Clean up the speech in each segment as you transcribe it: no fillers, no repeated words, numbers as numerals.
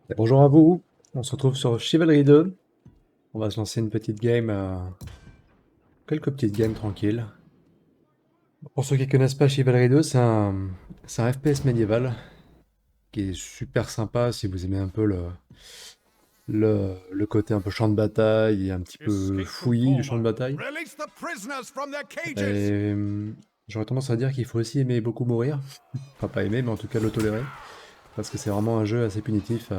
Et bonjour à vous, on se retrouve sur Chivalry 2. On va se lancer une petite game, quelques petites games tranquilles. Pour ceux qui connaissent pas Chivalry 2, c'est un FPS médiéval qui est super sympa si vous aimez un peu le côté un peu champ de bataille et un petit peu fouillis du champ de bataille. Et j'aurais tendance à dire qu'il faut aussi aimer beaucoup mourir. Enfin pas aimer, mais en tout cas le tolérer. Parce que c'est vraiment un jeu assez punitif.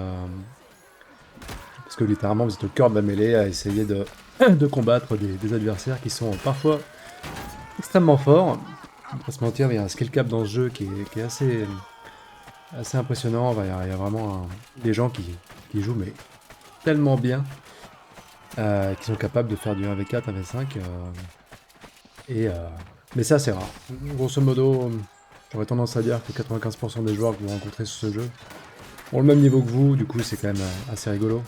Parce que littéralement vous êtes au cœur de la mêlée à essayer de combattre des adversaires qui sont parfois extrêmement forts. On va pas se mentir, il y a un skill cap dans ce jeu qui est assez impressionnant. Il y a vraiment des gens qui jouent mais tellement bien, qui sont capables de faire du 1v4, 1v5. Et, mais c'est assez rare. Grosso modo, j'aurais tendance à dire que 95% des joueurs que vous rencontrez sur ce jeu ont le même niveau que vous, du coup c'est quand même assez rigolo.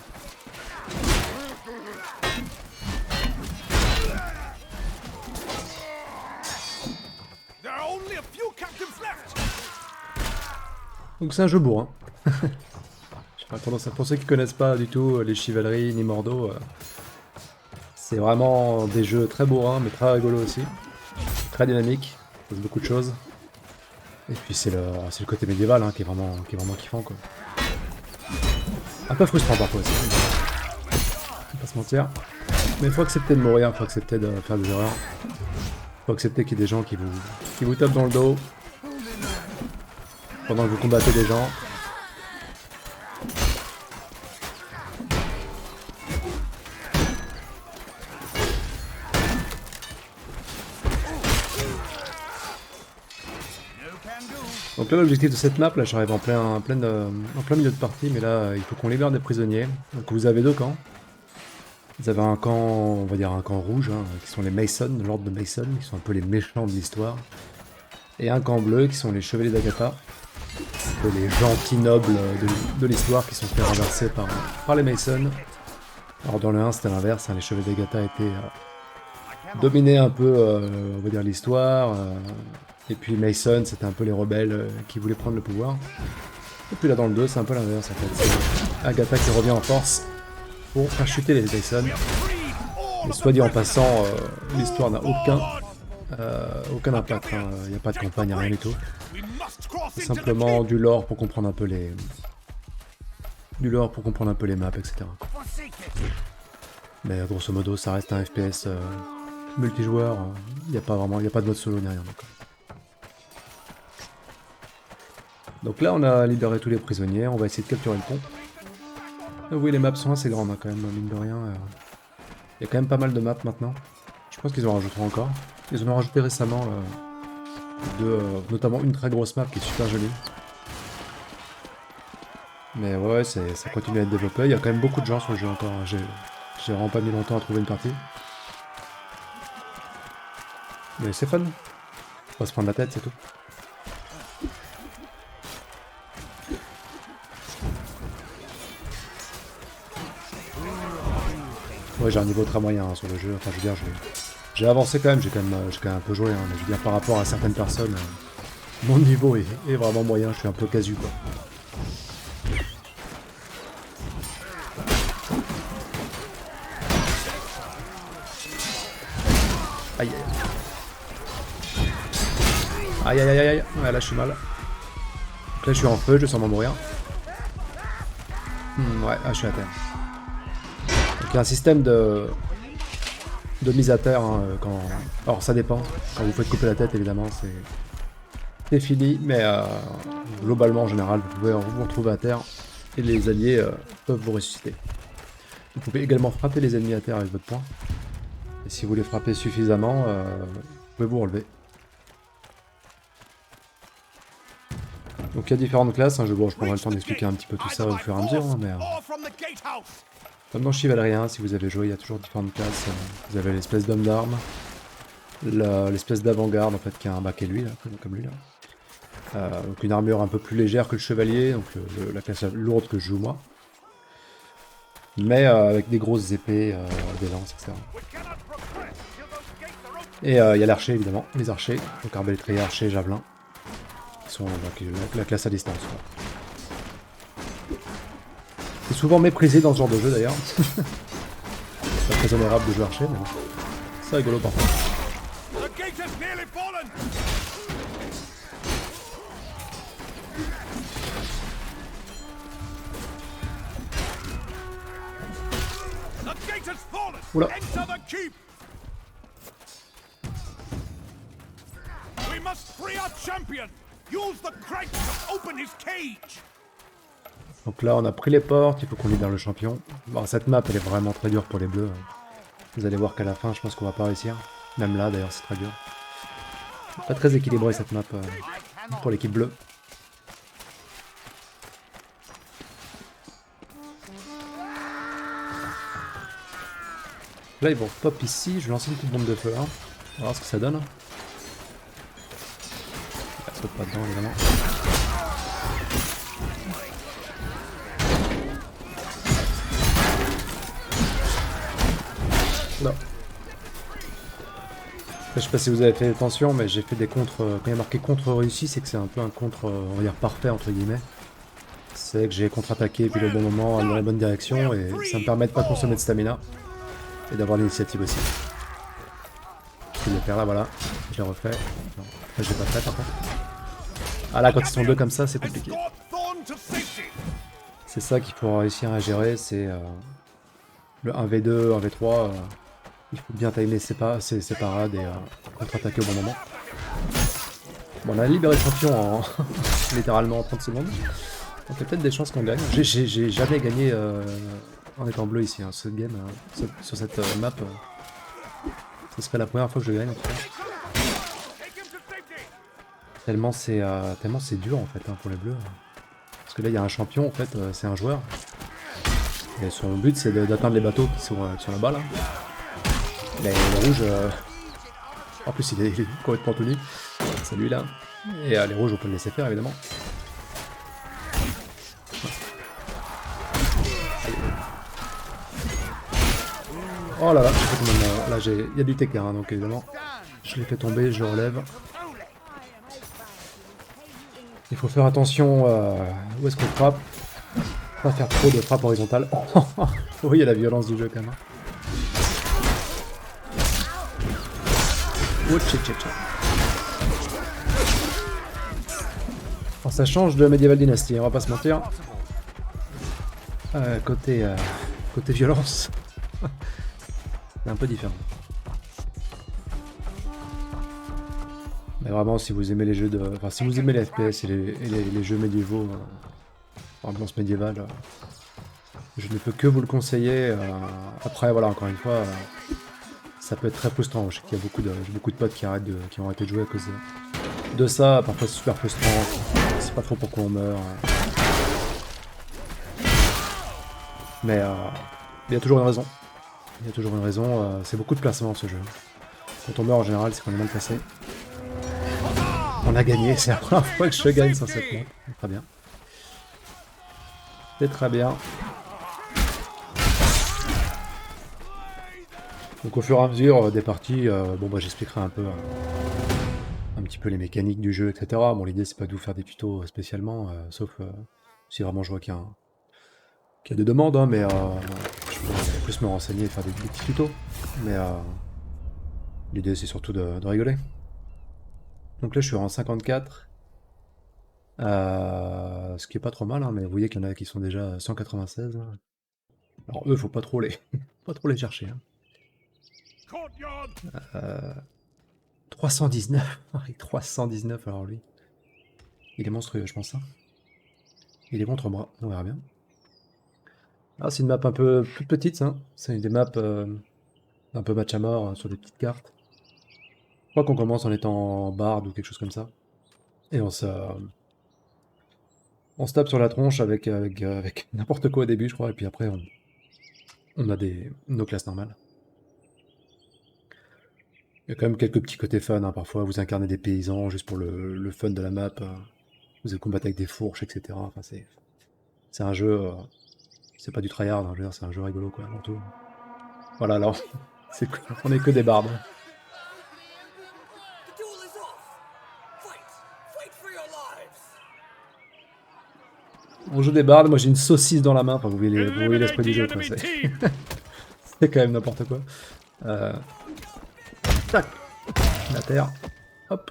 Donc c'est un jeu bourrin. J'aurais tendance à, pour ceux qui connaissent pas du tout les chivaleries ni Mordo, c'est vraiment des jeux très bourrins mais très rigolos aussi. Très dynamique, il se passe beaucoup de choses. Et puis c'est le côté médiéval hein, qui est vraiment kiffant quoi. Un peu frustrant parfois aussi, on va pas se mentir. Mais il faut accepter de mourir, il faut accepter de faire des erreurs. Il faut accepter qu'il y ait des gens qui vous tapent dans le dos pendant que vous combattez des gens. Donc là l'objectif de cette map, là j'arrive en plein milieu de partie, mais là il faut qu'on libère des prisonniers. Donc vous avez deux camps. Vous avez un camp, on va dire un camp rouge, hein, qui sont les Mason, l'ordre de Mason, qui sont un peu les méchants de l'histoire. Et un camp bleu, qui sont les chevaliers d'Agatha, les gentils nobles de l'histoire qui sont fait renverser par les Mason. Alors dans le 1 c'était l'inverse, hein, les chevaliers d'Agatha étaient dominaient un peu, on va dire l'histoire, et puis Mason c'était un peu les rebelles qui voulaient prendre le pouvoir. Et puis là dans le 2 c'est un peu l'inverse en fait, c'est Agatha qui revient en force pour faire chuter les Mason. Et soit dit en passant, l'histoire n'a aucun impact, hein. Il n'y a pas de campagne, rien du tout. C'est simplement du lore pour comprendre un peu les maps, etc. Mais grosso modo, ça reste un FPS multijoueur. Il n'y a pas de mode solo ni rien. Donc là, on a libéré tous les prisonniers. On va essayer de capturer le pont. Oui, les maps sont assez grandes hein, quand même, mine de rien. Il y a quand même pas mal de maps maintenant. Je pense qu'ils en rajouteront encore. Ils en ont rajouté récemment, notamment une très grosse map qui est super jolie. Mais ouais, ça continue à être développé. Il y a quand même beaucoup de gens sur le jeu encore. J'ai vraiment pas mis longtemps à trouver une partie. Mais c'est fun. Faut pas se prendre la tête, c'est tout. Ouais, j'ai un niveau très moyen hein, sur le jeu. Enfin, je veux dire, j'ai avancé quand même. J'ai quand même un peu joué. Hein, mais je veux dire, par rapport à certaines personnes, mon niveau est vraiment moyen. Je suis un peu casu, quoi. Aïe. Aïe aïe aïe aïe. Ouais, là je suis mal. Donc là je suis en feu, je sens m'en mourir. Ouais, je suis à terre. Donc il y a un système de mise à terre hein, quand. Alors ça dépend. Quand vous faites couper la tête évidemment c'est fini, mais globalement en général vous pouvez vous retrouver à terre et les alliés peuvent vous ressusciter. Vous pouvez également frapper les ennemis à terre avec votre poing. Et si vous les frappez suffisamment, vous pouvez vous relever. Donc il y a différentes classes, hein, je prendrai le temps d'expliquer un petit peu tout ça au fur et à mesure, hein, mais comme dans Chivalry 1, si vous avez joué, il y a toujours différentes classes. Vous avez l'espèce d'homme d'armes, l'espèce d'avant-garde en fait qui a un bac et lui, là, comme lui là. Donc une armure un peu plus légère que le chevalier, donc la classe lourde que je joue moi. Mais avec des grosses épées, des lances, etc. Et il y a l'archer évidemment, les archers, donc arbalétrier, archer, javelin. Qui sont donc, la classe à distance. Quoi. C'est souvent méprisé dans ce genre de jeu d'ailleurs. C'est pas très honorable de jouer archer, mais bon. C'est rigolo parfois. Oula. Donc là on a pris les portes, il faut qu'on libère le champion. Bon, cette map elle est vraiment très dure pour les bleus. Vous allez voir qu'à la fin je pense qu'on va pas réussir. Même là d'ailleurs c'est très dur. Pas très équilibré cette map pour l'équipe bleue. Là ils vont pop ici, je vais lancer une petite bombe de feu là. On va voir ce que ça donne. Elle saute pas dedans évidemment. Là. Je sais pas si vous avez fait attention, mais j'ai fait des contres. Quand il y a marqué contre réussi, c'est que c'est un peu un contre, on va dire parfait entre guillemets. C'est que j'ai contre-attaqué puis le bon moment dans la bonne direction et ça me permet de pas consommer de stamina et d'avoir l'initiative aussi. Je vais le faire là, voilà. Je l'ai refait. Non, je l'ai pas fait par contre. Ah là, quand ils sont deux comme ça, c'est compliqué. C'est ça qu'il faut réussir à gérer, c'est le 1v2, 1v3. Il faut bien timer ses parades et contre-attaquer au bon moment. Bon, on a libéré le champion en littéralement en 30 secondes. Donc il y a peut-être des chances qu'on gagne. J'ai jamais gagné en étant bleu ici, hein. Ce game, sur cette map. Ce serait la première fois que je gagne en tout cas. Tellement c'est dur en fait hein, pour les bleus. Parce que là il y a un champion en fait, c'est un joueur. Et son but c'est d'atteindre les bateaux qui sont là-bas là. Le rouge, en plus il est complètement tout nu, c'est lui là. Et les rouges on peut le laisser faire évidemment. Oh là là, je sais pas comment là il y a du TK hein, donc évidemment je l'ai fait tomber, je le relève. Il faut faire attention où est-ce qu'on frappe. Pas faire trop de frappe horizontale. Oui, il y a la violence du jeu quand même. Oh, tchè, tchè, tchè. Alors, ça change de Medieval Dynasty, on va pas se mentir. Côté violence, c'est un peu différent. Mais vraiment, si vous aimez les jeux de, enfin, si vous aimez les FPS et les jeux médiévaux, ambiance médiévale, je ne peux que vous le conseiller. Après, voilà, encore une fois, ça peut être très frustrant. Je sais qu'il y a beaucoup de potes qui ont arrêté de jouer à cause de ça. Parfois, c'est super frustrant. C'est pas trop pourquoi on meurt. Mais il y a toujours une raison. Il y a toujours une raison. C'est beaucoup de placement ce jeu. Quand on meurt en général, c'est qu'on est mal placé. On a gagné, c'est la première fois que je gagne sur cette map. Très bien. C'est très bien. Donc au fur et à mesure des parties, bon bah j'expliquerai un peu un petit peu les mécaniques du jeu, etc. Bon l'idée c'est pas de vous faire des tutos spécialement, sauf si vraiment je vois qu'il y a des demandes, hein, mais je pourrais plus me renseigner et faire des petits tutos. Mais l'idée c'est surtout de rigoler. Donc là je suis en 54. Ce qui est pas trop mal, hein, mais vous voyez qu'il y en a qui sont déjà à 196. Alors eux, faut pas trop pas trop les chercher. Hein. 319, 319 alors lui. Il est monstrueux, je pense. Hein. Il est contre moi, on verra bien. Ah, c'est une map un peu plus petite, hein. C'est des maps un peu match à mort sur des petites cartes. Je crois qu'on commence en étant barde ou quelque chose comme ça. Et on se tape sur la tronche avec n'importe quoi au début, je crois, et puis après on a nos classes normales. Il y a quand même quelques petits côtés fun, hein. Parfois vous incarnez des paysans juste pour le fun de la map. Vous allez combattre avec des fourches, etc. Enfin, c'est un jeu, c'est pas du tryhard, hein, je veux dire, c'est un jeu rigolo quoi, avant tout. Voilà, alors, on est que des bardes. On joue des bardes, moi j'ai une saucisse dans la main, enfin vous voyez l'esprit du jeu quoi, c'est quand même n'importe quoi. Tac, la terre, hop.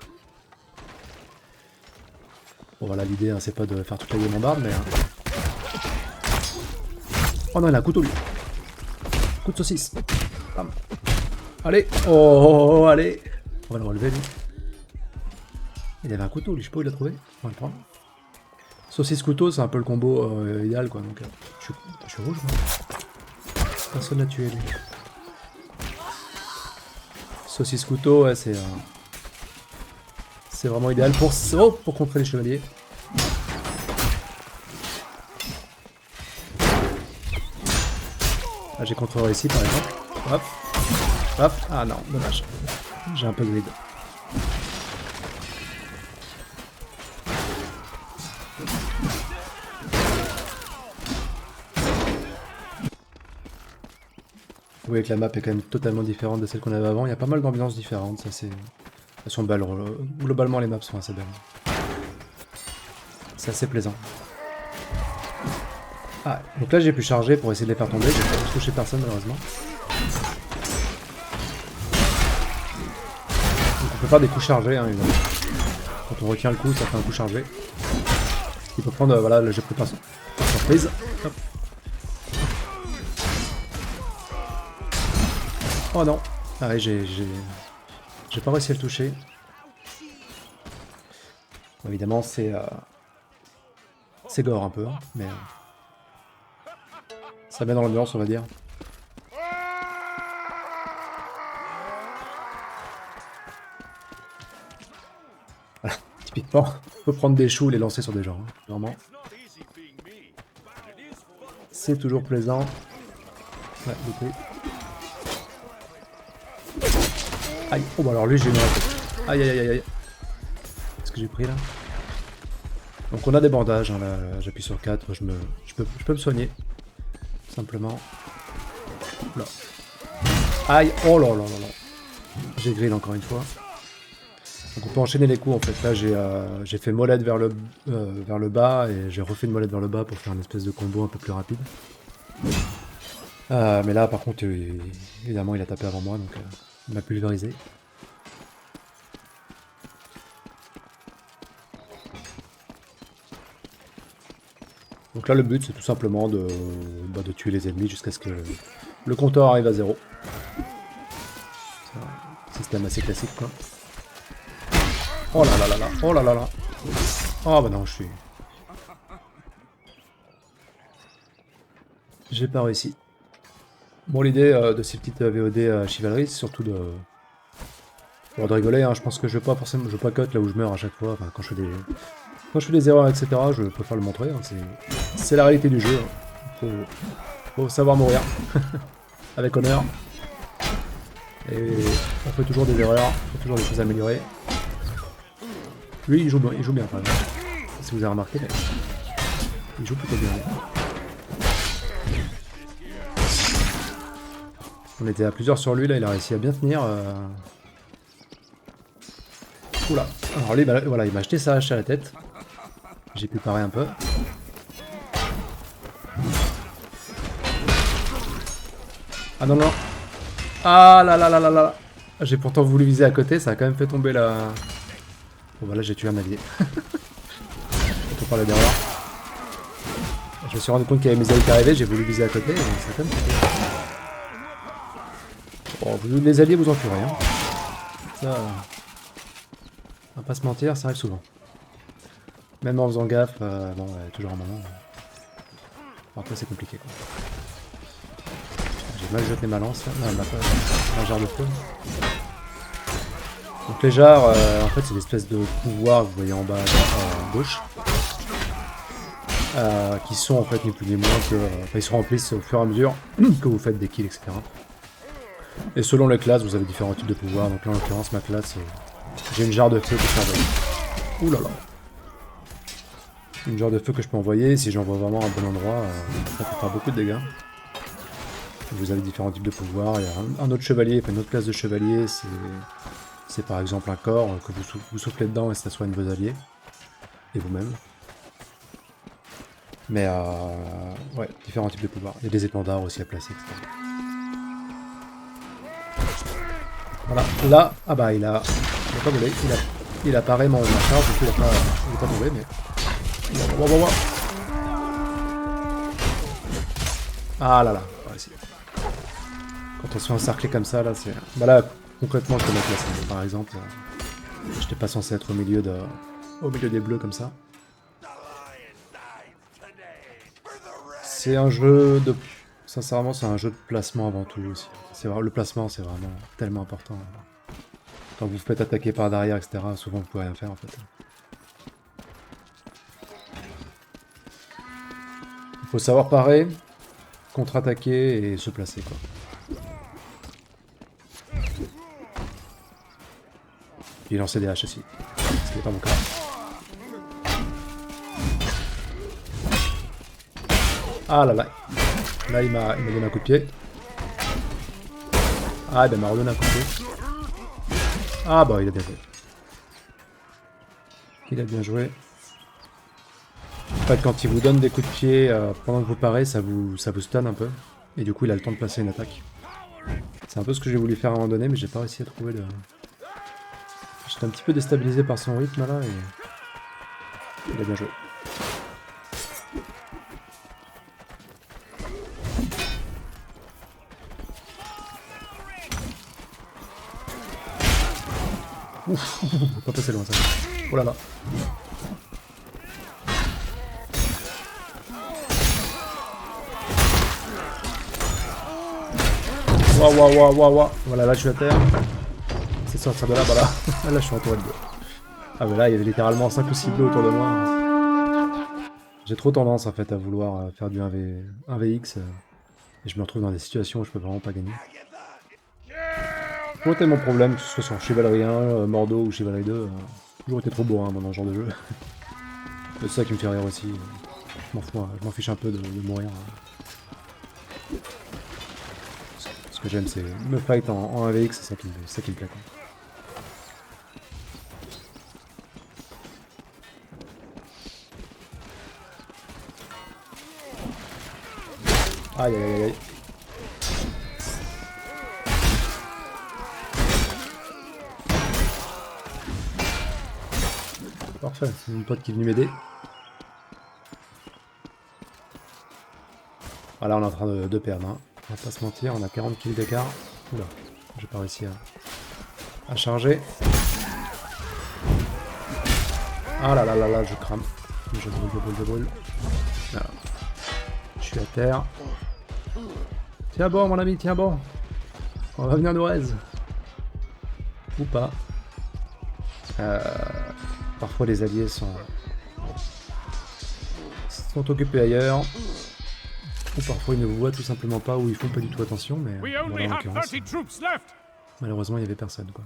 Bon voilà, l'idée hein, c'est pas de faire toute la game en barde, mais... Oh non, il a un couteau lui. Coup de saucisse. Bam. Allez, oh, allez. On va le relever lui. Il avait un couteau lui, je sais pas où il l'a trouvé. On va le prendre. Saucisse couteau, c'est un peu le combo idéal quoi, donc je suis rouge moi. Personne n'a tué lui. Saucisse couteau, ouais, c'est vraiment idéal pour contrer les chevaliers. Là j'ai contré ici par exemple. Hop. Hop. Ah non, dommage. J'ai un peu de grid. Vous voyez que la map est quand même totalement différente de celle qu'on avait avant. Il y a pas mal d'ambiances différentes. Ça c'est... Elles sont belles. Globalement les maps sont assez belles. C'est assez plaisant. Ah, donc là j'ai pu charger pour essayer de les faire tomber. J'ai pas touché personne malheureusement. Donc on peut faire des coups chargés, hein, évidemment. Quand on retient le coup, ça fait un coup chargé. Il peut prendre, voilà, le jeu de préparation. Surprise. Hop. Oh non. Ah ouais, j'ai pas réussi à le toucher. Bon, évidemment, c'est gore un peu, hein, mais ça met dans l'ambiance, on va dire. Voilà, typiquement, on peut prendre des choux et les lancer sur des gens, hein, vraiment. C'est toujours plaisant. Ouais, beaucoup. Aïe, oh bah alors lui j'ai eu un peu. Aïe aïe aïe aïe. Qu'est-ce que j'ai pris là? Donc on a des bandages, hein, là j'appuie sur 4, je peux me soigner. Simplement. Là. Aïe, oh là là là là. J'ai grill encore une fois. Donc on peut enchaîner les coups en fait. Là j'ai fait molette vers le bas et j'ai refait une molette vers le bas pour faire une espèce de combo un peu plus rapide. Mais là par contre évidemment il a tapé avant moi donc il m'a pulvérisé. Donc là le but c'est tout simplement de tuer les ennemis jusqu'à ce que le compteur arrive à 0. C'est un système assez classique quoi. Oh là là là là, oh là là là. Oh bah non je suis... J'ai pas réussi. Bon l'idée de ces petites VOD chevalerie c'est surtout de rigoler, hein. Je pense que je vais pas cut là où je meurs à chaque fois, enfin, quand je fais des erreurs etc je préfère le montrer, hein. C'est la réalité du jeu, hein. Faut savoir mourir avec honneur. Et on fait toujours des erreurs, on fait toujours des choses à améliorer. Lui il joue bien quand même. Si vous avez remarqué, mais il joue plutôt bien. On était à plusieurs sur lui, là il a réussi à bien tenir. Oula, alors lui voilà, il m'a jeté sa hache à la tête. J'ai pu parer un peu. Ah non non. Ah là là là là là. J'ai pourtant voulu viser à côté, ça a quand même fait tomber la... Bon bah là j'ai tué un allié. On peut parler d'erreur. Je me suis rendu compte qu'il y avait mes alliés qui arrivaient, j'ai voulu viser à côté, et ça a quand même fait... Bon, les alliés vous en ferez, hein. Ça... On va pas se mentir, ça arrive souvent. Même en faisant gaffe, bon, toujours un moment. Bon, après c'est compliqué quoi. J'ai mal jeté ma lance là, non, ma jarre de feu. Donc les jarres, en fait c'est l'espèce de pouvoir que vous voyez en bas à gauche. Qui sont en fait ni plus ni moins que... Enfin, ils se remplissent au fur et à mesure que vous faites des kills, etc. Et selon les classes, vous avez différents types de pouvoirs. Donc là en l'occurrence ma classe, j'ai une jarre de feu que je peux envoyer. Ouh là là. Une jarre de feu que je peux envoyer, si j'envoie vraiment à un bon endroit, ça peut faire beaucoup de dégâts. Vous avez différents types de pouvoirs, il y a un autre chevalier, enfin une autre classe de chevalier, c'est par exemple un corps que vous soufflez dedans et ça soigne vos alliés, et vous-même. Mais ouais, différents types de pouvoirs. Il y a des étendards aussi à placer, etc. Voilà, là, ah bah il a pas volé, il a paré ma charge, du coup il est pas tombé, mais... Wow. Ah là là, voilà, quand on se fait encercler comme ça, là c'est... Bah là, concrètement, je peux mettre la scène, par exemple. J'étais pas censé être au milieu des bleus comme ça. C'est un jeu de... Sincèrement, c'est un jeu de placement avant tout aussi. Le placement, c'est vraiment tellement important. Quand vous vous faites attaquer par derrière, etc., souvent vous pouvez rien faire en fait. Il faut savoir parer, contre-attaquer et se placer quoi. Et lancer des haches aussi, ce qui n'est pas mon cas. Ah là là, là il m'a donné un coup de pied. Ah ben il m'a redonné un coup de pied. Ah bah il a bien joué. Il a bien joué. En fait quand il vous donne des coups de pied pendant que vous parez, ça vous stun un peu. Et du coup il a le temps de placer une attaque. C'est un peu ce que j'ai voulu faire à un moment donné mais j'ai pas réussi à trouver le... J'étais un petit peu déstabilisé par son rythme là et... Il a bien joué. Ouf, pas passé loin ça. Oh là là. Waouh. Voilà, là je suis à terre. C'est sortir de là, voilà. Là je suis entouré de deux. Ah mais là il y avait littéralement 5 ou 6 bleus autour de moi. J'ai trop tendance en fait à vouloir faire du 1VX. Et je me retrouve dans des situations où je peux vraiment pas gagner. C'est toujours été mon problème, que ce soit sur Chevalerie 1, Mordo ou Chevalerie 2. Toujours été trop bourrin dans ce genre de jeu. C'est ça qui me fait rire aussi. Je m'en fiche un peu de mourir. Ce que j'aime c'est me fight en 1VX, c'est ça qui me plaît quoi. Aïe. Parfait, c'est mon pote qui est venu m'aider. Voilà, on est en train de perdre, hein. On va pas se mentir, on a 40 kills d'écart. Oula, j'ai pas réussi à charger. Ah là, je crame. Je brûle. Voilà. Je suis à terre. Tiens bon mon ami, tiens bon. On va venir nous raise. Ou pas. Parfois les alliés sont occupés ailleurs. Ou parfois ils ne vous voient tout simplement pas ou ils font pas du tout attention, mais voilà, en l'occurrence, malheureusement il y avait personne quoi.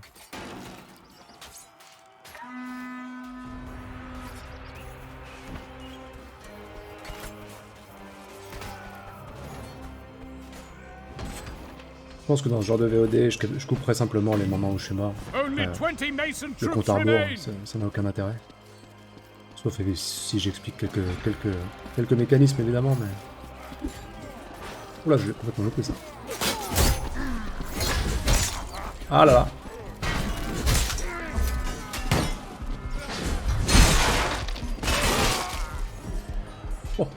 Je pense que dans ce genre de VOD, je couperai simplement les moments où je suis mort. Le compte à rebours, ça n'a aucun intérêt. Sauf si j'explique quelques mécanismes évidemment, mais... Oula, j'ai complètement loupé ça. Ah là là. Oh.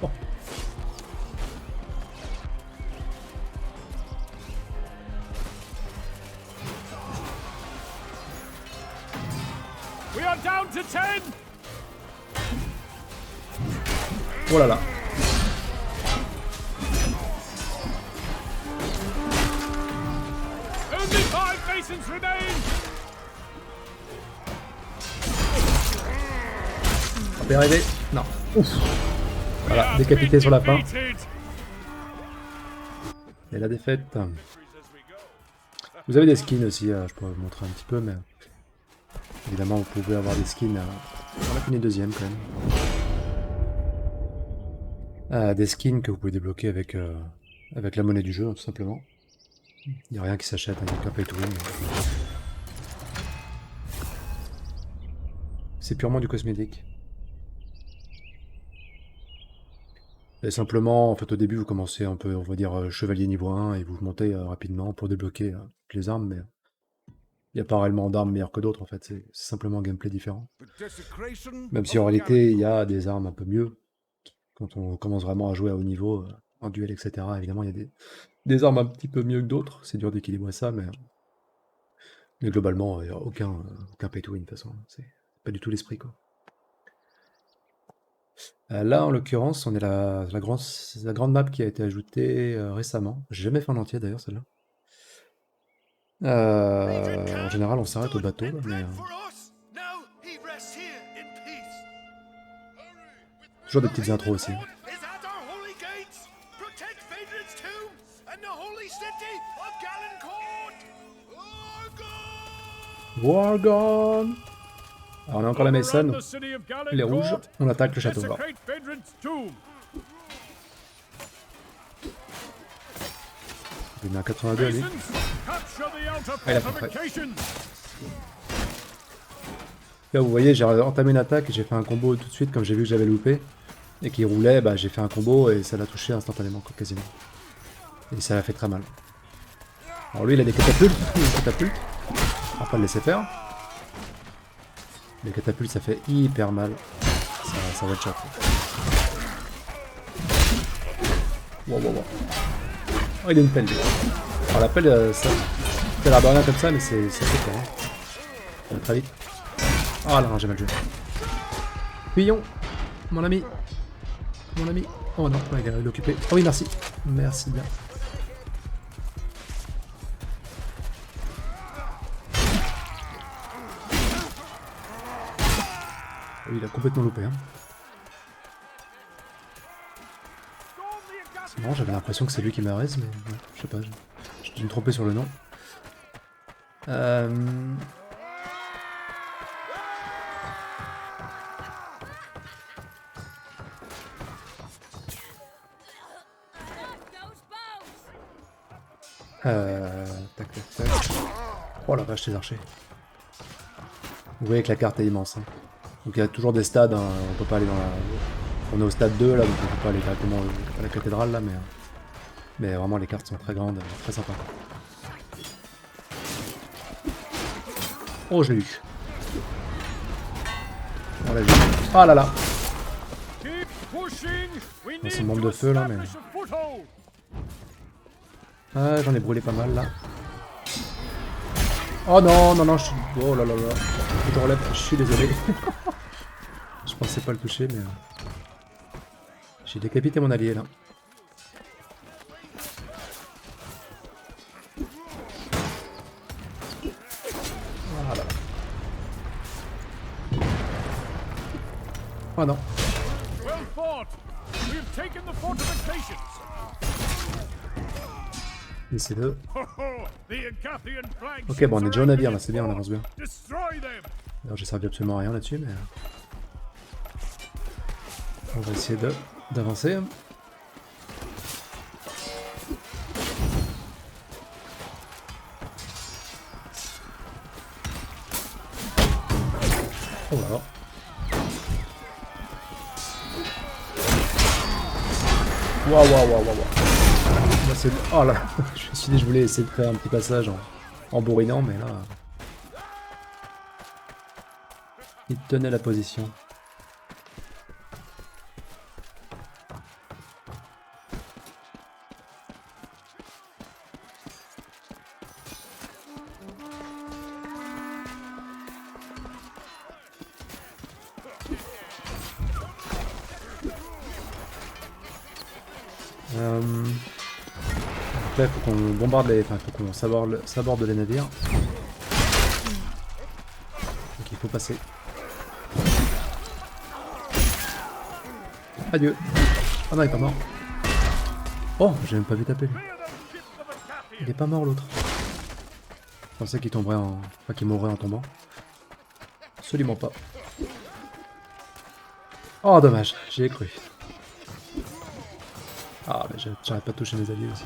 Oh là là. On peut y arriver. Non. Ouf. Voilà, décapité sur la fin. Et la défaite. Vous avez des skins aussi, je pourrais vous montrer un petit peu, mais... Évidemment, vous pouvez avoir des skins... On a fini deuxième quand même. Des skins que vous pouvez débloquer avec la monnaie du jeu, hein, tout simplement. Il n'y a rien qui s'achète, hein, il n'y a qu'un pay to win. C'est purement du cosmétique. Et simplement, en fait, au début, vous commencez un peu, on va dire, chevalier niveau 1 et vous montez rapidement pour débloquer toutes les armes, mais il n'y a pas réellement d'armes meilleures que d'autres, en fait, c'est simplement un gameplay différent. Même si en réalité, il y a des armes un peu mieux, quand on commence vraiment à jouer à haut niveau, en duel, etc. Évidemment, il y a des armes un petit peu mieux que d'autres, c'est dur d'équilibrer ça, mais globalement, il n'y a aucun pay to win, de toute façon, c'est pas du tout l'esprit, quoi. Là, en l'occurrence, on est la grande map qui a été ajoutée récemment. J'ai jamais fait en entier d'ailleurs, celle-là. En général, on s'arrête au bateau, là, mais toujours des petites intros aussi. Wargone! Alors, on a encore la Mason, les rouges, on attaque le château. Là. Il est à 82 lui. Ah, il a pas prêt. Là, vous voyez, j'ai entamé une attaque et j'ai fait un combo tout de suite, comme j'ai vu que j'avais loupé. Et qu'il roulait, bah, j'ai fait un combo et ça l'a touché instantanément, quoi, quasiment. Et ça l'a fait très mal. Alors lui, il a des catapultes. On va pas le laisser faire. Les catapultes, ça fait hyper mal. Ça va être chat. Wow. Oh, il a une pelle, lui. Alors la pelle, ça fait la barrière comme ça, mais c'est assez fort. Hein. Ça va très vite. Ah là, j'ai mal joué. Puyon, mon ami. Oh non, il est occupé. Oh oui, merci. Merci bien. Oui, il a complètement loupé. Hein. C'est marrant, j'avais l'impression que c'est lui qui m'a raise, mais ouais, je sais pas. Je dû me tromper sur le nom. Tac. Oh la vache, les archers. Vous voyez que la carte est immense. Hein. Donc il y a toujours des stades, hein. On peut pas aller dans la... On est au stade 2 là, donc on peut pas aller directement à la cathédrale là, mais vraiment les cartes sont très grandes, très sympas. Oh, je l'ai eu. On l'a vu. Ah là là. C'est une bombe de feu là, mais... Ah, j'en ai brûlé pas mal là. Oh non, je suis... Oh là là. Je relève, je suis désolé. Je pensais pas le toucher, mais... J'ai décapité mon allié là. Voilà. Oh non. Et c'est deux. Ok, bon, on est déjà au navire là, c'est bien, on avance bien. Alors j'ai servi absolument à rien là-dessus, mais... On va essayer d'avancer. Oh là là. Waouh. Oh là, je me suis dit je voulais essayer de faire un petit passage en bourrinant, mais là... Il tenait la position. Là, il faut qu'on bombarde les... Enfin, il faut qu'on saborde les navires. Donc il faut passer. Adieu. Oh non, il est pas mort. Oh, j'ai même pas vu taper lui. Il est pas mort l'autre. Je pensais qu'il tomberait en... Enfin, qu'il mourrait en tombant. Absolument pas. Oh, dommage, j'y ai cru. Ah, mais j'arrête pas de toucher mes alliés aussi.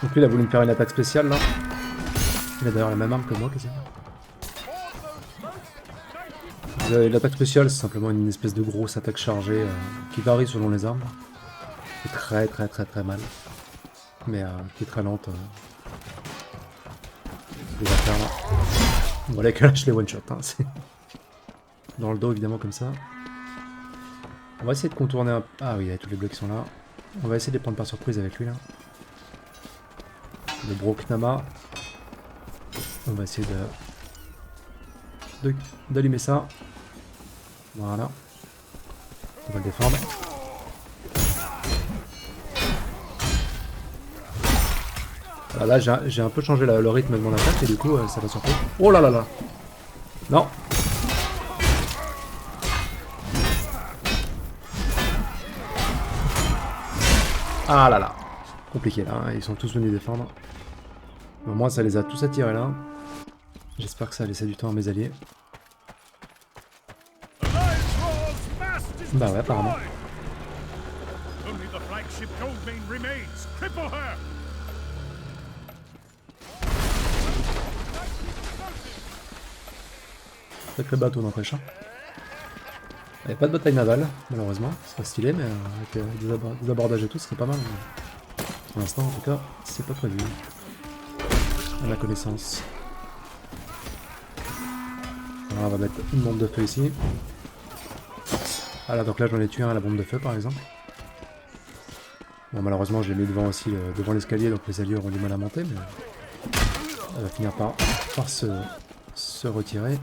Donc lui, il a voulu me faire une attaque spéciale, là. Il a d'ailleurs la même arme que moi, quasiment. L'attaque spéciale, c'est simplement une espèce de grosse attaque chargée qui varie selon les armes. Qui est très mal. Mais qui est très lente. Les affaires là. Bon, les clashs, les one-shot. Hein, dans le dos, évidemment, comme ça. On va essayer de contourner un... Ah oui, il y a tous les blocs qui sont là. On va essayer de les prendre par surprise avec lui, là. Le Broknama. On va essayer d'allumer ça. Voilà. On va le défendre. Voilà, là, j'ai un peu changé le rythme de mon attaque et du coup, ça va surprendre. Oh là là là! Non! Ah là là! Compliqué là, hein. Ils sont tous venus défendre. Au moins, ça les a tous attirés là. J'espère que ça a laissé du temps à mes alliés. Bah ouais, apparemment. Avec le bateau n'empêche. Il n'y a pas de bataille navale, malheureusement. Ce serait stylé, mais avec des abordages et tout, ce serait pas mal. Mais pour l'instant, en tout cas, c'est pas prévu. À ma connaissance. Alors, on va mettre une bombe de feu ici. Ah là, donc là, j'en ai tué un à la bombe de feu, par exemple. Bon, malheureusement, je l'ai mis devant aussi, devant l'escalier, donc les alliés auront du mal à monter, mais elle va finir par se retirer.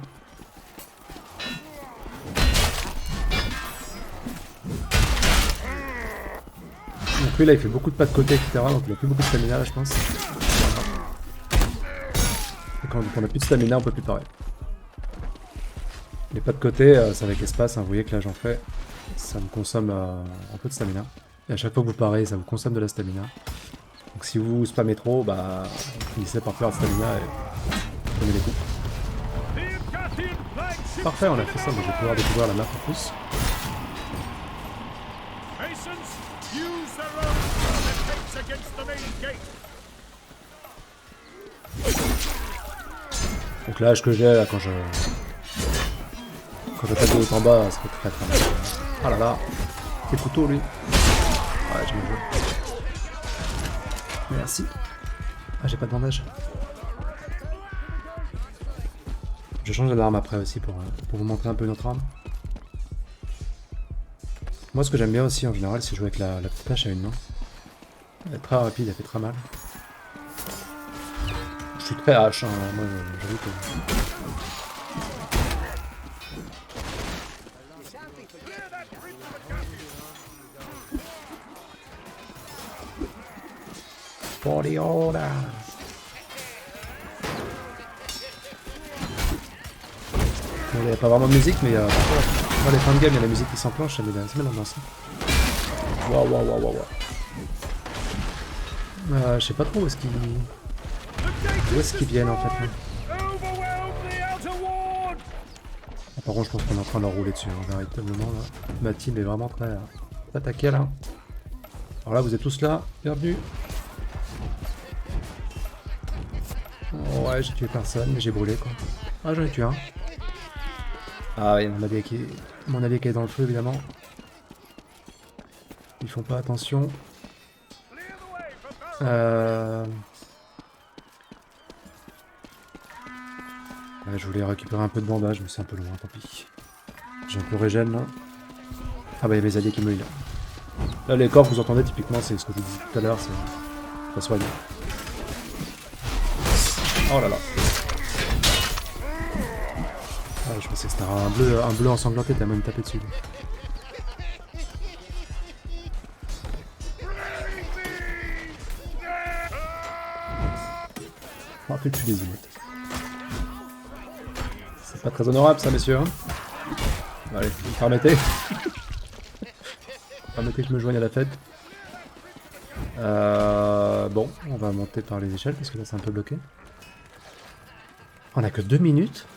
Donc lui là il fait beaucoup de pas de côté etc, donc il a plus beaucoup de stamina là je pense. Et quand on a plus de stamina on peut plus parer. Les pas de côté c'est avec espace, hein. Vous voyez que là j'en fais, ça me consomme un peu de stamina. Et à chaque fois que vous parez ça vous consomme de la stamina. Donc si vous spammez trop, bah vous finissez par perdre stamina et prenez les coups. Parfait, on a fait ça, mais je vais pouvoir découvrir la map en plus. Donc l'âge que j'ai là quand je tape de haut en bas, ça fait très mal. Ah là là, quel couteau lui. Ouais, j'ai mal joué. Merci. Ah j'ai pas de bandage. Je change d'arme après aussi pour vous montrer un peu notre arme. Moi ce que j'aime bien aussi en général c'est jouer avec la petite hache à une main. Elle est très rapide, elle fait très mal. Je suis très hache, hein, moi j'avoue que... Pour les hordes. Il n'y a pas vraiment de musique, mais dans les fins de game, il y a la musique qui s'enclenche, ça met l'ambiance. Waouh, waouh, waouh, waouh. Je sais pas trop où est-ce qu'ils viennent en fait. Ah, par contre, je pense qu'on est en train de leur rouler dessus, hein, véritablement là. Ma team est vraiment très attaquée là. Alors là, vous êtes tous là, bienvenue. Oh, ouais, j'ai tué personne, mais j'ai brûlé quoi. Ah, j'en ai tué un. Ah oui, mon allié qui est dans le feu évidemment. Ils font pas attention. Ouais, je voulais récupérer un peu de bandage, mais c'est un peu loin, tant pis. J'ai un peu régène là. Ah bah il y a mes alliés qui me heal. Là les corps que vous entendez typiquement c'est ce que je vous disais tout à l'heure, c'est ça soigne. Oh là là. Ah, je pensais que c'était un bleu ensanglanté, t'as même tapé dessus. Je me rappelle plus les emotes. C'est pas très honorable ça messieurs. Hein, allez, vous me permettez. Permettez que je me joigne à la fête. Bon, on va monter par les échelles parce que là c'est un peu bloqué. On a que 2 minutes.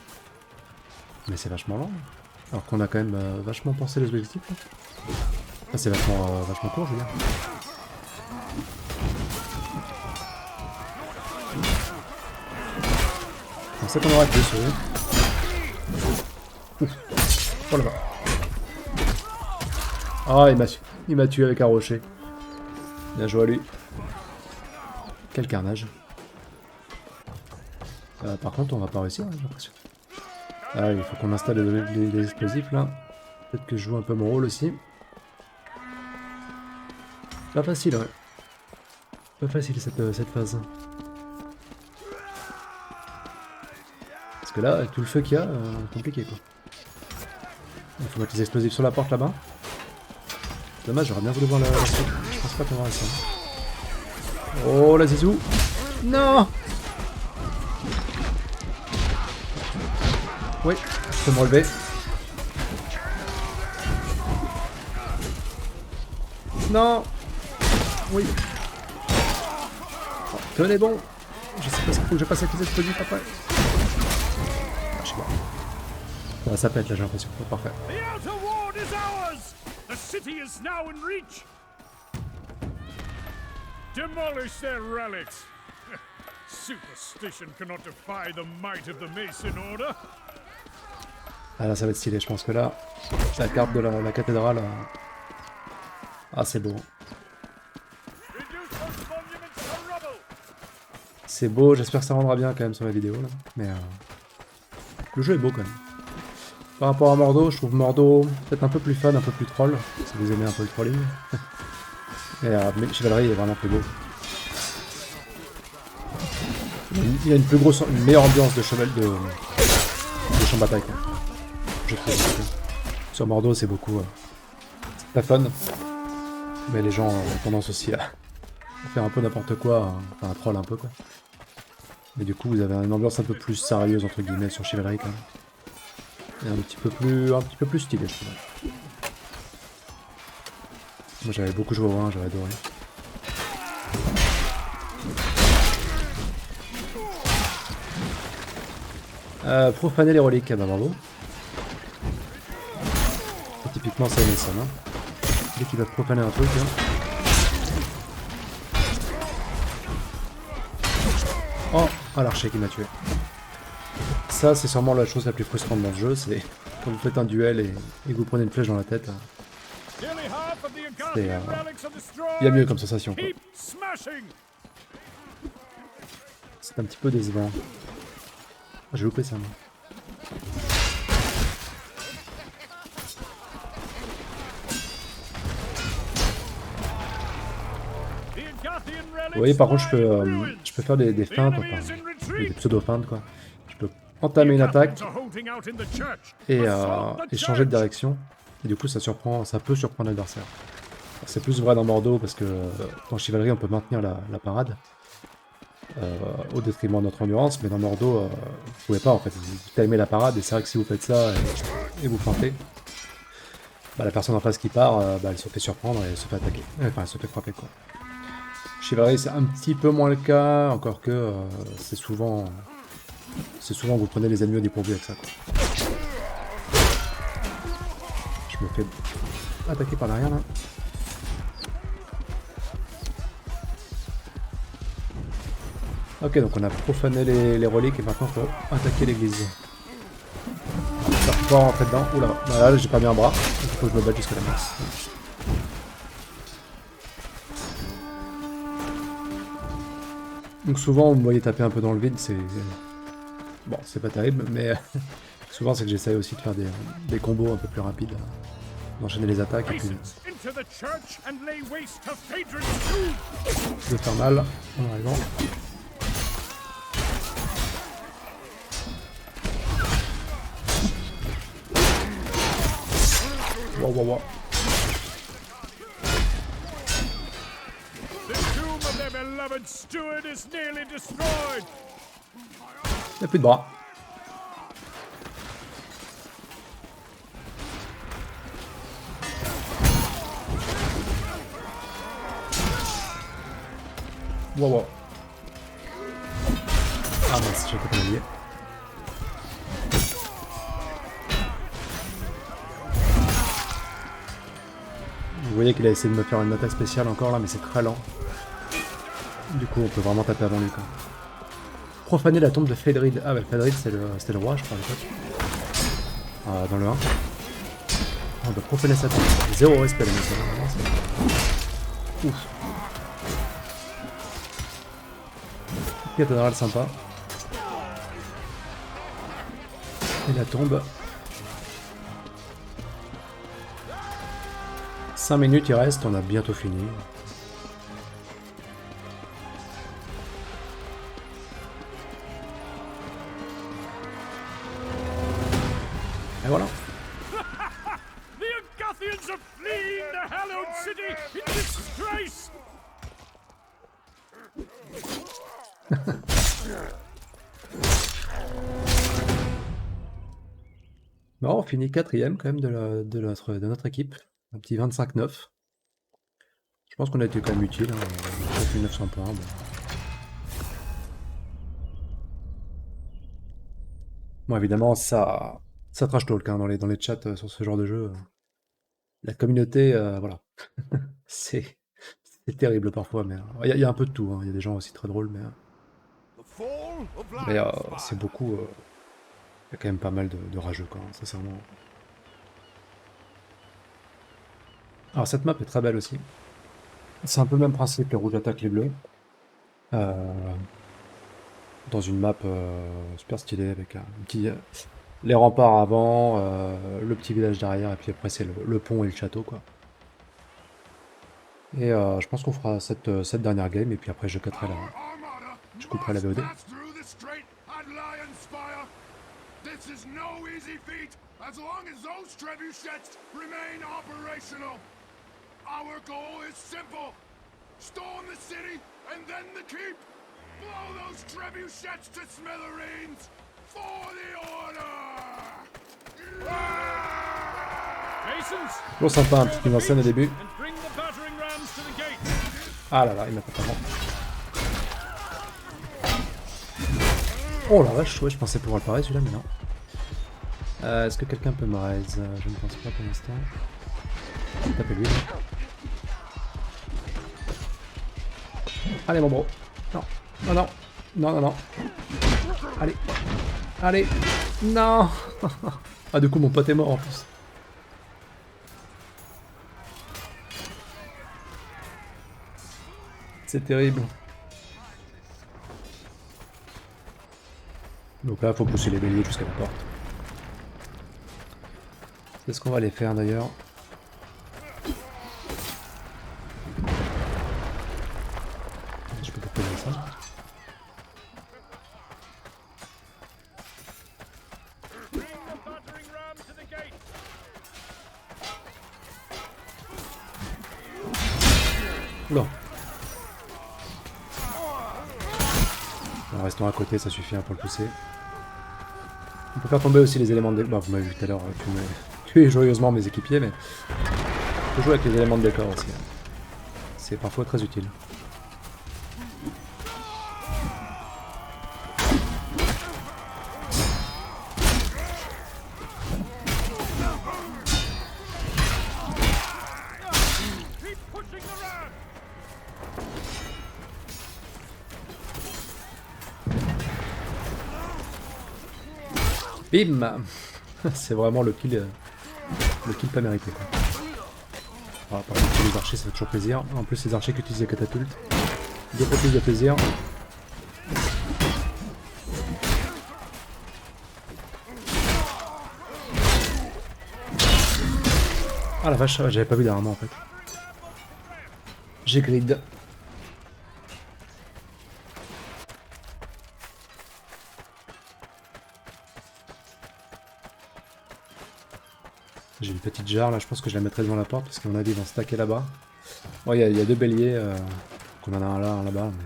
Mais c'est vachement long. Alors qu'on a quand même vachement pensé les objectifs. Ah, c'est vachement court je veux dire. Je pensais qu'on aurait plus, oui. Ouf. Oh là-bas. Ah, il m'a tué avec un rocher. Bien joué à lui. Quel carnage. Par contre, on va pas réussir, hein, j'ai l'impression. Ah, il faut qu'on installe les explosifs là. Peut-être que je joue un peu mon rôle aussi. Pas facile, ouais. Pas facile cette phase. Parce que là, avec tout le feu qu'il y a, compliqué quoi. Il faut mettre les explosifs sur la porte là-bas. Dommage, j'aurais bien voulu voir la suite. Je pense pas qu'on va ça. Oh la zizou. Non. Oui, je peux me relever. Non. Oui. Oh, tenez bon. Je sais pas ce qu'il faut que je passe avec les explosifs après. Je sais pas. Ça pète là, j'ai l'impression. Oh, parfait. Demolish their relics. Superstition cannot defy the might of the Mason Order. Ah là, ça va être stylé. Je pense que là, la carte de la cathédrale. Ah, c'est beau. C'est beau. J'espère que ça rendra bien quand même sur la vidéo là. Mais le jeu est beau quand même. Par rapport à Mordo, je trouve Mordo peut-être un peu plus fun, un peu plus troll. Si vous aimez un peu le trolling. Mais Chivalry est vraiment plus beau. Il a une meilleure ambiance de champ de bataille. Quoi. Je trouve. Sur Mordo, c'est beaucoup. C'est pas fun. Mais les gens ont tendance aussi à faire un peu n'importe quoi. Enfin, un troll un peu quoi. Mais du coup, vous avez une ambiance un peu plus sérieuse entre guillemets sur Chivalry quand même. Et un petit peu plus stylé, je trouve. Moi, j'avais beaucoup joué au 1, j'avais adoré. Profaner les reliques, bah bravo. Et typiquement ça ça, hein. Dès qu'ils peuvent profaner un truc, hein. Oh, l'archer qui m'a tué. Ça c'est sûrement la chose la plus frustrante dans le jeu, c'est quand vous faites un duel et que vous prenez une flèche dans la tête. Il y a mieux comme sensation quoi. C'est un petit peu décevant. J'ai loupé ça moi. Vous voyez par contre je peux faire des feintes, enfin des pseudo-feintes quoi. Je peux entamer une attaque et changer de direction. Et du coup ça peut surprendre l'adversaire. C'est plus vrai dans Mordo parce que dans Chivalry on peut maintenir la parade. Au détriment de notre endurance, mais dans Mordo, vous pouvez pas en fait, vous timez la parade, et c'est vrai que si vous faites ça et vous feintez, bah, la personne en face qui part, bah, elle se fait surprendre et elle se fait attaquer, enfin elle se fait frapper quoi. Chivalry c'est un petit peu moins le cas, encore que c'est souvent que vous prenez les ennemis au dépourvu avec ça quoi. Je me fais attaquer par derrière là. Ok, donc on a profané les reliques et maintenant il faut attaquer l'église. On va pouvoir rentrer dedans. Oula, bah là j'ai pas mis un bras, il faut que je me batte jusqu'à la masse. Donc souvent vous me voyez taper un peu dans le vide, c'est... Bon, c'est pas terrible, mais souvent c'est que j'essaye aussi de faire des combos un peu plus rapides, d'enchaîner les attaques et puis de faire mal en arrivant. Wow, wow, wow. Il n'y a plus de bras. Wow, wow. Ah mince, j'ai pas oublié. Vous voyez qu'il a essayé de me faire une attaque spéciale encore là, mais c'est très lent. Du coup, on peut vraiment taper avant lui quoi. Profaner la tombe de Phaedrid. Ah ouais, Phaedrid c'était le roi, je crois à l'époque. Dans le 1. On doit profaner sa tête. Zéro respect les mecs. Ouf. Cathédrale sympa. Et la tombe. 5 minutes il reste, on a bientôt fini. Et voilà. The Unguthians are fleeing the hallowed city in disgrace! Bon, on finit 4ème quand même de notre équipe. Un petit 25-9. Je pense qu'on a été quand même utile. Hein. On a fait 900 points. Bon. Bon, évidemment, ça trash talk hein, dans les chats sur ce genre de jeu. La communauté, voilà. c'est terrible parfois, mais il y a un peu de tout. Il y a des gens aussi très drôles, mais c'est beaucoup. Il y a quand même pas mal de rageux, quand même, sincèrement. Alors, cette map est très belle aussi. C'est un peu le même principe, les rouges attaquent les bleus. Dans une map super stylée avec un petit. Les remparts avant, le petit village derrière, et puis après c'est le pont et le château, quoi. Et je pense qu'on fera cette dernière game, et puis après je couperai la VOD. This is no easy feat, as long as those trebuchets remain operational. Our goal is simple. Storm the city, and then the keep. Blow those trebuchets to smithereens. For the order! Masons, Toujours sympa, un petit mise en scène au début. and bring the battering rams to the gate. Ah là là, il m'a pas vraiment. Oh la vache, ouais, je pensais pouvoir le parer celui-là, mais non. Est-ce que quelqu'un peut me raise? Je ne pense pas pour l'instant. Tapez lui. Allez mon bro. Non, non, non, non, non, non. Allez, allez, non. Ah du coup mon pote est mort en plus. C'est terrible. Donc là, faut pousser les béliers jusqu'à la porte. C'est ce qu'on va aller faire d'ailleurs. Je peux pas poser ça. Bring the battering ram to the gate. Oula. En restant à côté, ça suffit pour le pousser. On peut faire tomber aussi les éléments de décor. Bah, vous m'avez vu tout à l'heure tuer joyeusement mes équipiers, mais on peut jouer avec les éléments de décor aussi. C'est parfois très utile. Keep pushing the ram. Bim. C'est vraiment le kill pas mérité, quoi. Alors, par contre, les archers, ça fait toujours plaisir. En plus, les archers qui utilisent les catapultes, deux fois plus de plaisir. Ah la vache, j'avais pas vu dernièrement en fait. J'ai grid. J'ai une petite jarre là, je pense que je la mettrai devant la porte parce qu'à mon avis ils vont stacker là-bas. Bon, il y a deux béliers, qu'on en a un là, un là-bas, mais